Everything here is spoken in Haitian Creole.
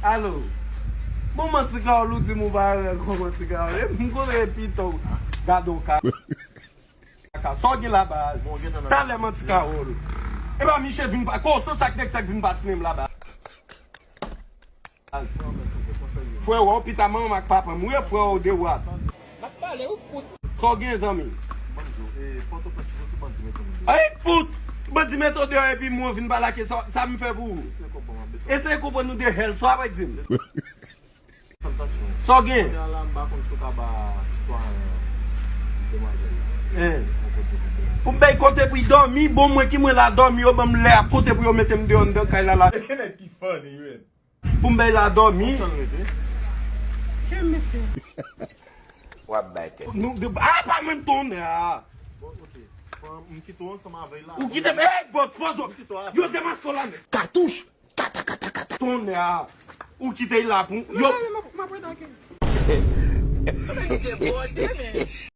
Allo. Bon mantika ou di mou ba kon mantika. Mwen kon repito gado ka. Só de la base. Tá le mantika ou. E ba Michel vin ba. Ko so tak nek sak vin batinem la base. Foi ou pita maman mak papa. Mwen foi ou de wat. Só gen zami. Ay fout. Bandi meto de et puis moi vin bala que ça me fait pour. Essaye comprendre nous de hell so avec dim. So gen. Pour me côté pour dormir, bon moi qui moi la dormir, yo me lè côté pour yo mettre me dedans kay la. Pour me la dormir. What back. Nous pas même tourner ah. O que tem? Ei, esposo! Eu tenho mais colando. Cartucho! Tone a. O que tem lá? Eu.